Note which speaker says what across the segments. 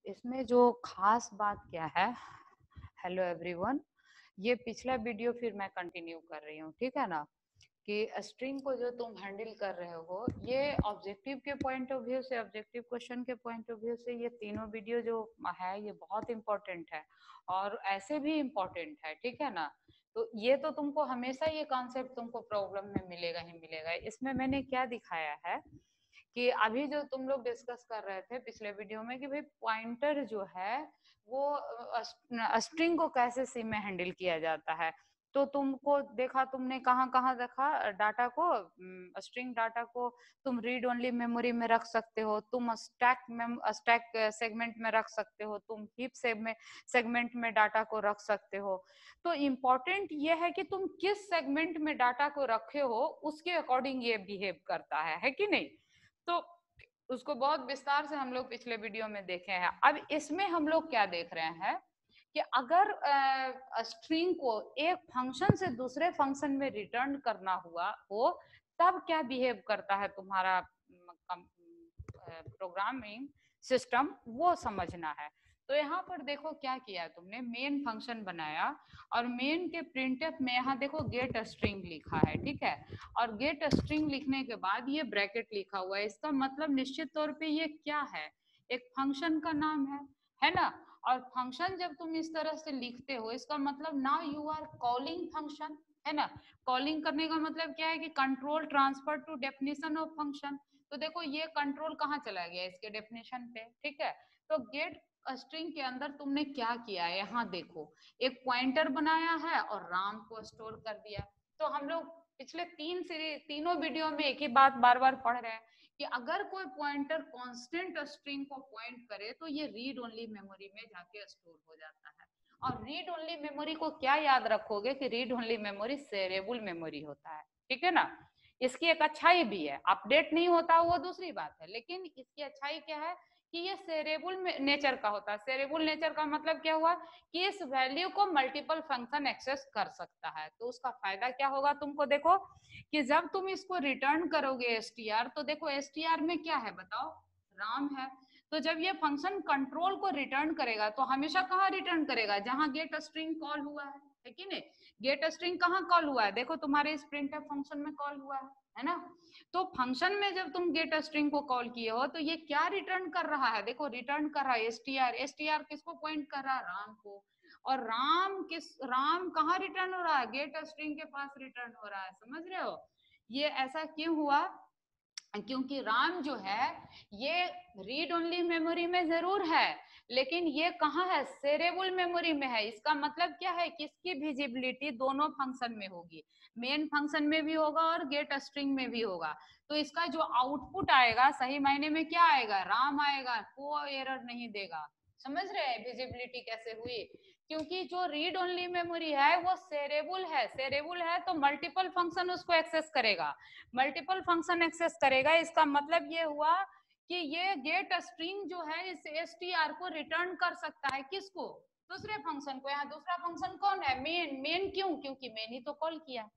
Speaker 1: इसमें जो खास बात क्या है, हेलो एवरीवन, ये पिछला वीडियो फिर मैं कंटिन्यू कर रही हूँ, ठीक है ना। कि स्ट्रिंग को जो तुम हैंडल कर रहे हो, ये ऑब्जेक्टिव के पॉइंट ऑफ व्यू से, ऑब्जेक्टिव क्वेश्चन के पॉइंट ऑफ व्यू से, ये तीनों वीडियो जो है ये बहुत इंपॉर्टेंट है और ऐसे भी इम्पोर्टेंट है, ठीक है ना। तो ये तो तुमको हमेशा ये कॉन्सेप्ट तुमको प्रॉब्लम में मिलेगा ही मिलेगा। इसमें मैंने क्या दिखाया है कि अभी जो तुम लोग डिस्कस कर रहे थे पिछले वीडियो में कि भाई पॉइंटर जो है वो स्ट्रिंग को कैसे सी में हैंडल किया जाता है। तो तुमको देखा, तुमने कहाँ कहाँ देखा डाटा को, स्ट्रिंग डाटा को तुम रीड ओनली मेमोरी में रख सकते हो, तुम स्टैक सेगमेंट में रख सकते हो, तुम हीप सेगमेंट में डाटा को रख सकते हो। तो इम्पोर्टेंट ये है कि तुम किस सेगमेंट में डाटा को रखे हो उसके अकॉर्डिंग ये बिहेव करता है कि नहीं। तो उसको बहुत विस्तार से हम लोग पिछले वीडियो में देखे हैं। अब इसमें हम लोग क्या देख रहे हैं कि अगर स्ट्रिंग को एक फंक्शन से दूसरे फंक्शन में रिटर्न करना हुआ हो, तब क्या बिहेव करता है तुम्हारा प्रोग्रामिंग सिस्टम, वो समझना है। तो यहाँ पर देखो क्या किया तुमने, मेन फंक्शन बनाया और मेन के प्रिंटफ में यहाँ देखो गेट स्ट्रिंग लिखा है, ठीक है। और गेट स्ट्रिंग लिखने के बाद ये ब्रैकेट लिखा हुआ है। इसका मतलब निश्चित तौर पे ये क्या है, एक फंक्शन का नाम है ना। और फंक्शन जब तुम इस तरह से लिखते हो, इसका मतलब now you are calling function, है ना। कॉलिंग करने का मतलब क्या है कि control transfer to definition of function. तो देखो ये कंट्रोल कहाँ चला गया, इसके डेफिनेशन पे, ठीक है। तो गेट स्ट्रिंग के अंदर तुमने क्या किया है, यहाँ देखो एक पॉइंटर बनाया है और राम को स्टोर कर दिया। तो हम लोग पिछले तीनों वीडियो में एक ही बात बार बार पढ़ रहे हैं कि अगर कोई पॉइंटर कांस्टेंट स्ट्रिंग को पॉइंट करे तो ये रीड ओनली मेमोरी में जाके स्टोर हो जाता है। और रीड ओनली मेमोरी को क्या याद रखोगे कि read only memory shareable memory होता है, ठीक है ना। इसकी एक अच्छाई भी है, अपडेट नहीं होता वो दूसरी बात है, लेकिन इसकी अच्छाई क्या है कि ये शेयरेबल नेचर का होता है। शेयरेबल नेचर का मतलब क्या हुआ कि इस वैल्यू को मल्टीपल फंक्शन एक्सेस कर सकता है। तो उसका फायदा क्या होगा तुमको, देखो कि जब तुम इसको रिटर्न करोगे एसटीआर, तो देखो एसटीआर में क्या है बताओ, राम है। तो जब ये फंक्शन कंट्रोल को रिटर्न करेगा तो हमेशा कहाँ रिटर्न करेगा, जहां गेट स्ट्रिंग कॉल हुआ है कि नहीं। गेट स्ट्रिंग कहाँ कॉल हुआ है, देखो तुम्हारे इस प्रिंटफ फंक्शन में कॉल हुआ है ना। तो फंक्शन में जब तुम गेट स्ट्रिंग को कॉल किए हो तो ये क्या रिटर्न कर रहा है, देखो रिटर्न कर रहा है एसटीआर। एसटीआर किसको पॉइंट कर रहा है, राम को। और राम कहाँ रिटर्न हो रहा है, गेट स्ट्रिंग के पास रिटर्न हो रहा है, समझ रहे हो। ये ऐसा क्यों हुआ, क्योंकि राम जो है ये रीड ओनली मेमोरी में जरूर है, लेकिन ये कहाँ है, शेयरेबल मेमोरी में है। इसका मतलब क्या है कि इसकी विजिबिलिटी दोनों फंक्शन में होगी, मेन फंक्शन में भी होगा और गेट स्ट्रिंग में भी होगा। तो इसका जो आउटपुट आएगा सही मायने में क्या आएगा, राम आएगा, कोई एरर नहीं देगा। समझ रहे हैं विजिबिलिटी कैसे हुई, क्योंकि जो रीड ओनली मेमोरी है वो शेयरेबल है। शेयरेबल है तो मल्टीपल फंक्शन उसको एक्सेस करेगा, मल्टीपल फंक्शन एक्सेस करेगा। इसका मतलब ये हुआ कि ये गेट स्ट्रिंग जो है इस एसटीआर को रिटर्न कर सकता है, किसको, दूसरे फंक्शन को। यहाँ दूसरा फंक्शन कौन है, मेन। मेन क्यों, क्योंकि मेन ही तो कॉल किया।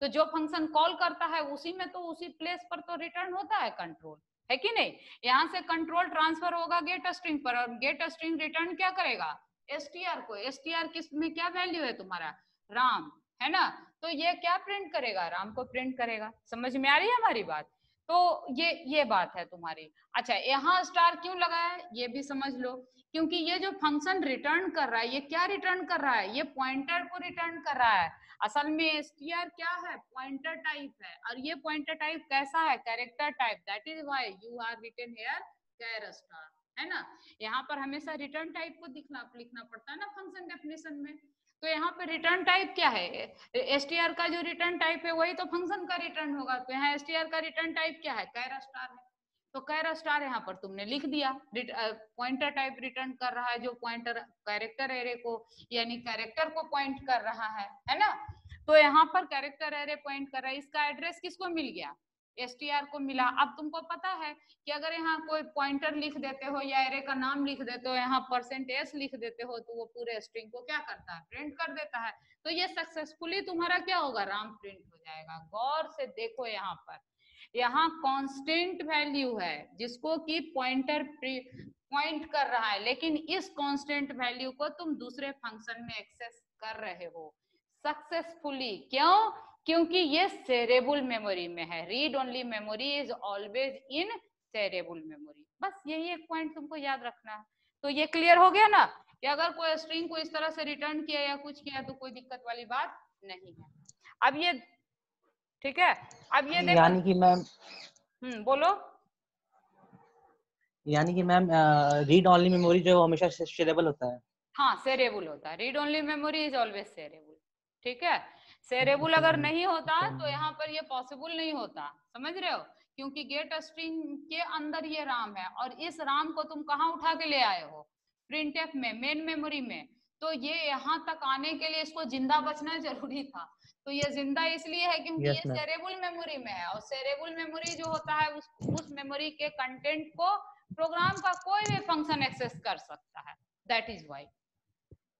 Speaker 1: तो जो फंक्शन कॉल करता है उसी में तो उसी प्लेस पर तो रिटर्न होता है कंट्रोल, है कि नहीं। यहाँ से कंट्रोल ट्रांसफर होगा गेट स्ट्रिंग पर और गेट स्ट्रिंग रिटर्न क्या करेगा, एसटीआर को। एसटीआर किस में क्या वैल्यू है तुम्हारा, राम, है ना। तो ये क्या प्रिंट करेगा, राम को प्रिंट करेगा। समझ में आ रही है हमारी बात। तो ये बात है तुम्हारी। अच्छा, यहाँ स्टार क्यों लगाया है ये भी समझ लो, क्योंकि ये जो फंक्शन रिटर्न कर रहा है ये क्या रिटर्न कर रहा है, ये पॉइंटर को रिटर्न कर रहा है। असल में एसटीआर क्या है, पॉइंटर टाइप है। और ये पॉइंटर टाइप कैसा है, character type. That is why you are written here char star, है ना। यहाँ पर हमेशा रिटर्न टाइप को लिखना पड़ता है ना फंक्शन डेफिनेशन में। तो यहाँ पे रिटर्न टाइप क्या है, एसटीआर का जो रिटर्न टाइप है वही तो फंक्शन का रिटर्न होगा। तो यहाँ एसटीआर का रिटर्न टाइप क्या है, कैर स्टार है। तो कैर स्टार यहाँ पर तुमने लिख दिया। पॉइंटर टाइप रिटर्न कर रहा है, जो पॉइंटर कैरेक्टर एरे को यानी कैरेक्टर को पॉइंट कर रहा है ना। तो यहाँ पर कैरेक्टर एरे पॉइंट कर रहा है, इसका एड्रेस किसको मिल गया, एसटीआर को मिला। अब तुमको पता है कि अगर यहाँ कोई पॉइंटर लिख देते हो या एरे का नाम लिख देते हो, यहाँ %s लिख देते हो, तो वो पूरे स्ट्रिंग को क्या करता है, प्रिंट कर देता है। तो ये सक्सेसफुली तुम्हारा क्या होगा, राम प्रिंट हो जाएगा। गौर से देखो यहाँ पर यहाँ कांस्टेंट वैल्यू है जिसको कि पॉइंटर पॉइंट कर रहा है, लेकिन इस कांस्टेंट वैल्यू को तुम दूसरे फंक्शन में एक्सेस कर रहे हो सक्सेसफुली। क्यों? क्योंकि ये सेरेबल मेमोरी में है। Read only memory is always in cerebral memory. बस यही एक पॉइंट तुमको याद रखना है। तो ये क्लियर हो गया ना कि अगर कोई स्ट्रिंग को इस तरह से रिटर्न किया या कुछ किया तो कोई दिक्कत वाली बात नहीं है। अब ये ठीक है। अब ये देखो,
Speaker 2: यानी कि मैम
Speaker 1: बोलो।
Speaker 2: यानी कि मैम रीड ओनली मेमोरी जो हमेशा शेयरेबल होता है।
Speaker 1: हाँ, शेयरेबल होता है। Read only memory is always shareable. ठीक है। शेयरेबल अगर नहीं होता तो यहाँ पर ये पॉसिबल नहीं होता, समझ रहे हो? क्योंकि गेट स्ट्रिंग के अंदर ये राम है और इस राम को तुम कहाँ उठा के ले आए हो? प्रिंटएफ में, मेन मेमोरी में। तो ये यहाँ तक आने के लिए इसको जिंदा बचना जरूरी था। तो ये जिंदा इसलिए है क्योंकि ये शेयरेबल मेमोरी में है, और शेयरेबल मेमोरी जो होता है उस मेमोरी के कंटेंट को प्रोग्राम का कोई भी फंक्शन एक्सेस कर सकता है। That is why.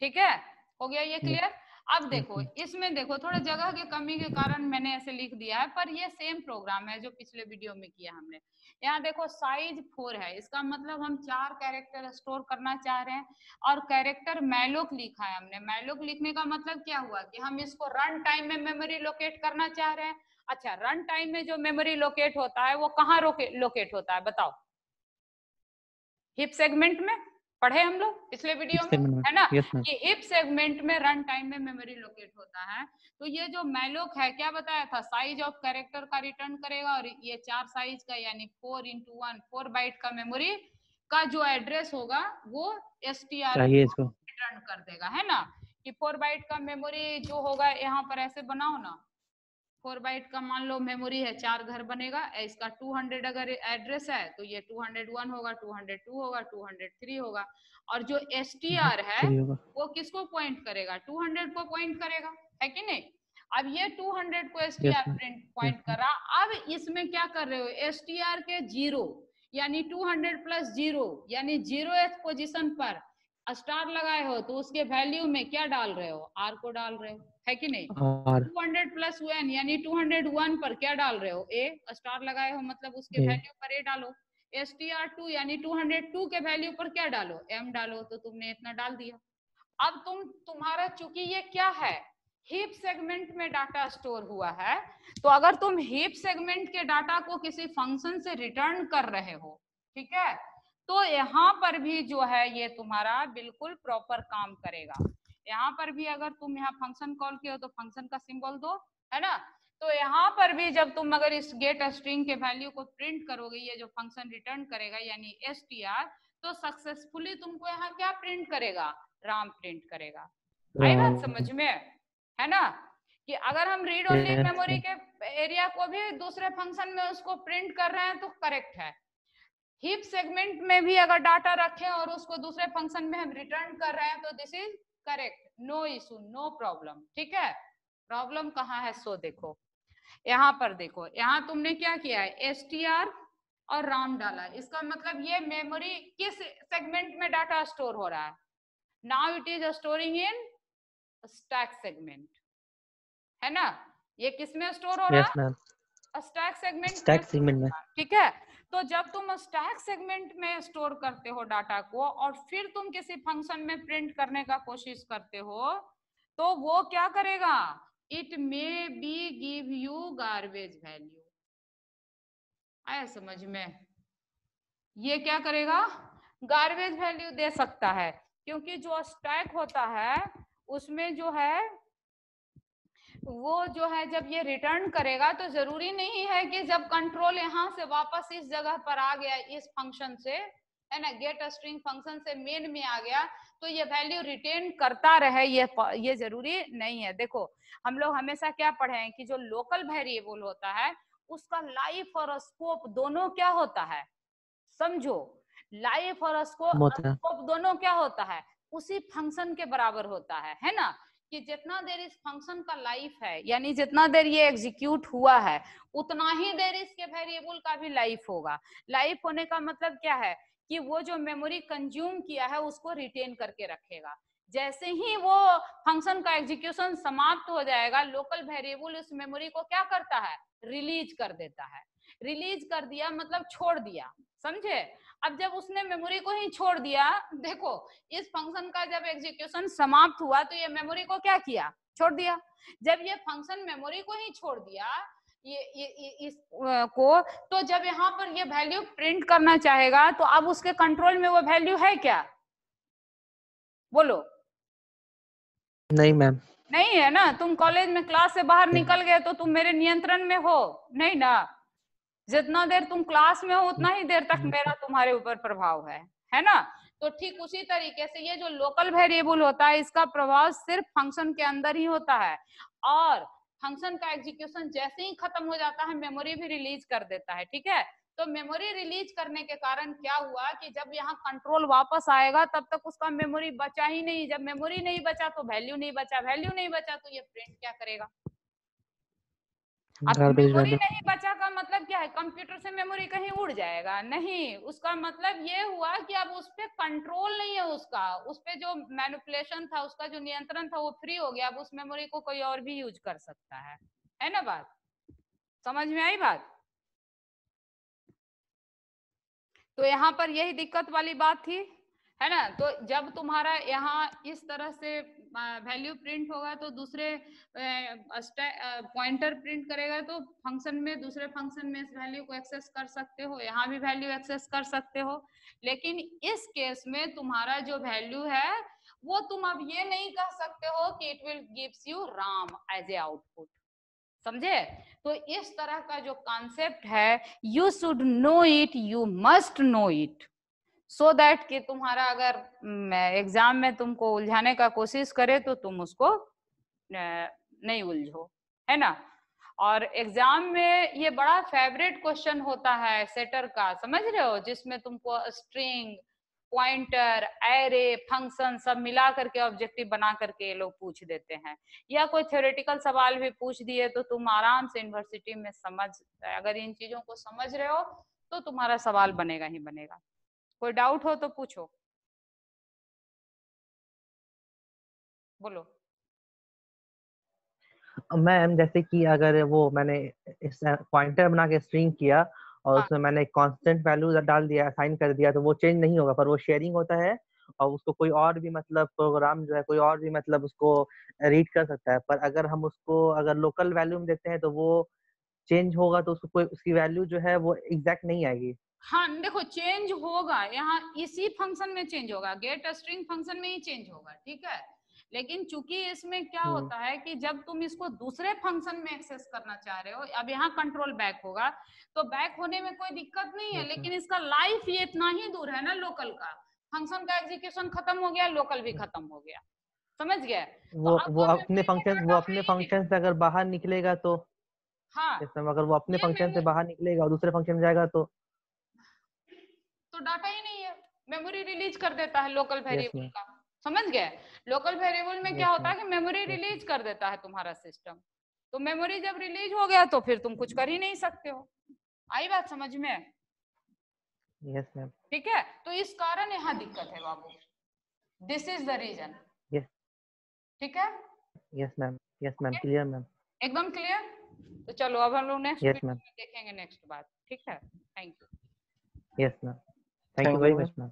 Speaker 1: ठीक है, हो गया ये क्लियर? अब देखो, इसमें देखो थोड़ा जगह की कमी के कारण मैंने ऐसे लिख दिया है, पर ये सेम प्रोग्राम है जो पिछले वीडियो में किया हमने। यहाँ देखो साइज 4 है, इसका मतलब हम 4 कैरेक्टर स्टोर करना चाह रहे हैं और कैरेक्टर मैलोक लिखा है हमने। मैलोक लिखने का मतलब क्या हुआ कि हम इसको रन टाइम में मेमोरी लोकेट करना चाह रहे हैं। अच्छा, रन टाइम में जो मेमोरी लोकेट होता है वो कहाँ लोकेट होता है बताओ? हिप सेगमेंट में पढ़े हम लोग पिछले वीडियो में, है ना? कि हिप सेगमेंट में रन टाइम में मेमोरी लोकेट होता है। तो ये जो मैलोक है क्या बताया था? साइज ऑफ कैरेक्टर का रिटर्न करेगा और ये 4 साइज का यानी 4x1 4 बाइट का मेमोरी का जो एड्रेस होगा वो STR रिटर्न कर देगा, है ना? कि 4 बाइट का मेमोरी जो होगा, यहाँ पर ऐसे बनाओ ना, 4 बाइट का मान लो मेमोरी है, 4 घर बनेगा। इसका 200 अगर एड्रेस है तो ये 201 होगा, 202 होगा, 203 होगा। और जो STR है वो किसको पॉइंट करेगा? 200 को पॉइंट करेगा, है कि नहीं? अब ये 200 को STR पॉइंट कर रहा। अब इसमें क्या कर रहे हो? STR के 0 यानी 200 प्लस 0 यानी 0th पोजीशन पर स्टार लगाए हो तो उसके वैल्यू में क्या डाल रहे हो? R को डाल रहे हो, है कि नहीं? 200 प्लस 1 यानी 201 पर क्या डाल रहे हो? A स्टार लगाए हो मतलब उसके वैल्यू पर A डालो। STR2 यानी 202 के वैल्यू पर क्या डालो? M डालो। तो तुमने इतना डाल दिया। अब तुम्हारा चूंकि ये क्या है, हीप सेगमेंट में डाटा स्टोर हुआ है, तो अगर तुम हीप सेगमेंट के डाटा को किसी फंक्शन से रिटर्न कर रहे हो, ठीक है, तो यहाँ पर भी जो है ये तुम्हारा बिल्कुल प्रॉपर काम करेगा। यहाँ पर भी अगर तुम यहाँ फंक्शन कॉल किए हो तो फंक्शन का सिंबल दो, है ना? तो यहाँ पर भी जब तुम अगर इस गेट स्ट्रिंग के वैल्यू को प्रिंट करोगे, ये जो फंक्शन रिटर्न करेगा यानी STR, तो सक्सेसफुली तुमको यहाँ क्या प्रिंट करेगा? राम प्रिंट करेगा। आई बात समझ में, है ना? कि अगर हम रीड ओनली मेमोरी के एरिया को भी दूसरे फंक्शन में उसको प्रिंट कर रहे हैं तो करेक्ट है। हीप सेगमेंट में भी अगर डाटा रखें और उसको दूसरे फंक्शन में हम रिटर्न कर रहे हैं तो this is correct, no issue, no problem. ठीक है, प्रॉब्लम कहाँ है? सो देखो यहाँ पर, देखो यहाँ तुमने क्या किया है? STR और राम डाला। इसका मतलब ये मेमोरी किस सेगमेंट में डाटा स्टोर हो रहा है? Now it is storing in stack segment, है ना? ये किस में स्टोर हो रहा है? स्टैक सेगमेंट में। ठीक है, तो जब तुम स्टैक सेगमेंट में स्टोर करते हो डाटा को और फिर तुम किसी फंक्शन में प्रिंट करने का कोशिश करते हो तो वो क्या करेगा? It may be give you garbage value. आया समझ में? ये क्या करेगा? गार्बेज वैल्यू दे सकता है, क्योंकि जो स्टैक होता है उसमें जो है वो जो है जब ये रिटर्न करेगा तो जरूरी नहीं है कि जब कंट्रोल यहाँ से वापस इस जगह पर आ गया, इस फंक्शन से, है ना, गेट स्ट्रिंग फंक्शन से मेन में आ गया, तो ये वैल्यू रिटेन करता रहे, ये जरूरी नहीं है। देखो हम लोग हमेशा क्या पढ़े हैं कि जो लोकल वेरिएबल होता है उसका लाइफ और स्कोप दोनों क्या होता है? समझो, लाइफ और स्कोप दोनों क्या होता है? उसी फंक्शन के बराबर होता है ना? कि जितना देर इस फंक्शन का लाइफ है यानी जितना देर ये एग्जीक्यूट हुआ है उतना ही देर इसके वेरिएबल का भी लाइफ होगा। लाइफ होने का मतलब क्या है? कि वो जो मेमोरी कंज्यूम किया है उसको रिटेन करके रखेगा। जैसे ही वो फंक्शन का एग्जीक्यूशन समाप्त हो जाएगा, लोकल वेरिएबल उस मेमोरी को क्या करता है? रिलीज कर देता है। रिलीज कर दिया मतलब छोड़ दिया, समझे। अब जब उसने मेमोरी को ही छोड़ दिया, देखो इस फंक्शन का जब एग्जीक्यूशन समाप्त हुआ तो ये मेमोरी को क्या किया, छोड़ दिया। जब ये फंक्शन मेमोरी को ही छोड़ दिया इस को, तो जब यहाँ पर ये वैल्यू प्रिंट करना चाहेगा तो अब उसके कंट्रोल में वो वैल्यू है क्या, बोलो।
Speaker 2: नहीं मैम।
Speaker 1: नहीं है ना। तुम कॉलेज में क्लास से बाहर निकल गए तो तुम मेरे नियंत्रण में हो नहीं ना। जितना देर तुम क्लास में हो उतना ही देर तक मेरा तुम्हारे ऊपर प्रभाव है ना। तो ठीक उसी तरीके से ये जो लोकल वेरिएबल होता है इसका प्रभाव सिर्फ फंक्शन के अंदर ही होता है, और फंक्शन का एग्जीक्यूशन जैसे ही खत्म हो जाता है मेमोरी भी रिलीज कर देता है, ठीक है। तो मेमोरी रिलीज करने के कारण क्या हुआ कि जब यहाँ कंट्रोल वापस आएगा तब तक उसका मेमोरी बचा ही नहीं। जब मेमोरी नहीं बचा तो वैल्यू नहीं बचा, वैल्यू नहीं बचा तो ये प्रिंट क्या करेगा। अब
Speaker 2: गार्बेज
Speaker 1: मेमोरी
Speaker 2: वैल्यू।
Speaker 1: नहीं बचा का मतलब क्या है, कंप्यूटर से मेमोरी कहीं उड़ जाएगा नहीं। उसका मतलब ये हुआ कि अब उस पर कंट्रोल नहीं है, उसका उस पर जो मैनिपुलेशन था, उसका जो नियंत्रण था वो फ्री हो गया। अब उस मेमोरी को कोई और भी यूज कर सकता है ना। बात समझ में आई बात। तो यहाँ पर यही दिक्कत वाली बात थी, है ना। तो जब तुम्हारा यहाँ इस तरह से वैल्यू प्रिंट होगा तो दूसरे पॉइंटर प्रिंट करेगा तो फंक्शन में, दूसरे फंक्शन में इस वैल्यू को एक्सेस कर सकते हो, यहाँ भी वैल्यू एक्सेस कर सकते हो। लेकिन इस केस में तुम्हारा जो वैल्यू है वो तुम अब ये नहीं कह सकते हो कि it will gives you RAM as a output, समझे। तो इस तरह का जो कॉन्सेप्ट है, you should know it, you must know it, so that कि तुम्हारा अगर एग्जाम में तुमको उलझाने का कोशिश करे तो तुम उसको नहीं उलझो, है ना। और एग्जाम में ये बड़ा फेवरेट क्वेश्चन होता है सेटर का, समझ रहे हो, जिसमें तुमको स्ट्रिंग, पॉइंटर, एरे, फंक्शन सब मिला करके ऑब्जेक्टिव बना करके ये लोग पूछ देते हैं। या कोई थ्योरेटिकल सवाल भी पूछ दिए तो तुम आराम से यूनिवर्सिटी में समझ, अगर इन चीजों को समझ रहे हो तो तुम्हारा सवाल बनेगा ही बनेगा। कोई डाउट हो तो पूछो, बोलो।
Speaker 2: मैम जैसे कि अगर वो मैंने इस पॉइंटर बना के स्ट्रिंग किया और
Speaker 1: हाँ
Speaker 2: उसमें मैंने कांस्टेंट वैल्यू डाल दिया, असाइन कर दिया, तो वो चेंज नहीं होगा, पर वो शेयरिंग होता है और उसको कोई और भी मतलब प्रोग्राम जो है कोई और भी मतलब उसको रीड कर सकता है। पर अगर हम उसको अगर लोकल वैल्यू में देते हैं तो वो चेंज होगा, तो उसको कोई उसकी वैल्यू जो है वो एग्जैक्ट नहीं आएगी।
Speaker 1: हाँ देखो चेंज होगा, यहाँ इसी फंक्शन में चेंज होगा, गेट स्ट्रिंग फंक्शन में ही चेंज होगा, ठीक है। लेकिन चूंकि इसमें क्या होता है कि जब तुम इसको दूसरे फंक्शन में एक्सेस करना चाह रहे हो, अब यहाँ कंट्रोल बैक होगा तो बैक होने में कोई दिक्कत नहीं है, लेकिन इसका लाइफ ये इतना ही दूर है ना लोकल का। फंक्शन का एग्जीक्यूशन खत्म हो गया, लोकल भी खत्म हो गया, समझ गए। तो अब
Speaker 2: वो
Speaker 1: वो
Speaker 2: अपने
Speaker 1: मेमोरी में
Speaker 2: फंक्शन वो
Speaker 1: डाटा है
Speaker 2: अपने
Speaker 1: ही नहीं।
Speaker 2: फंक्शन से अगर बाहर निकलेगा तो
Speaker 1: हाँ
Speaker 2: जैसे अगर वो अपने
Speaker 1: ये
Speaker 2: फंक्शन से
Speaker 1: मेमोरी
Speaker 2: बाहर निकलेगा और दूसरे फंक्शन में जाएगा तो
Speaker 1: तो डाटा ही नहीं है, मेमोरी रिलीज कर देता है लोकल
Speaker 2: यस
Speaker 1: वेरिएबल
Speaker 2: मैम।
Speaker 1: का, समझ गए। लोकल वेरिएबल में क्या
Speaker 2: यस
Speaker 1: होता
Speaker 2: मैम।
Speaker 1: है कि मेमोरी
Speaker 2: यस
Speaker 1: रिलीज कर देता है तुम्हारा सिस्टम। तो मेमोरी जब रिलीज हो गया तो फिर तुम कुछ कर ही नहीं सकते हो। आई बात समझ में।
Speaker 2: Yes ma'am.
Speaker 1: ठीक है, तो इस कारण यहाँ दिक्कत है बाबू, this is the reason.
Speaker 2: Yes.
Speaker 1: ठीक है,
Speaker 2: yes ma'am. Yes ma'am,
Speaker 1: okay,
Speaker 2: clear ma'am.
Speaker 1: एकदम क्लियर। तो चलो अब हम लोग नेक्स्ट
Speaker 2: यस
Speaker 1: वीडियो
Speaker 2: मैम।
Speaker 1: में देखेंगे नेक्स्ट बात, ठीक है। Thank you.
Speaker 2: Yes ma'am. Thank you very much ma'am.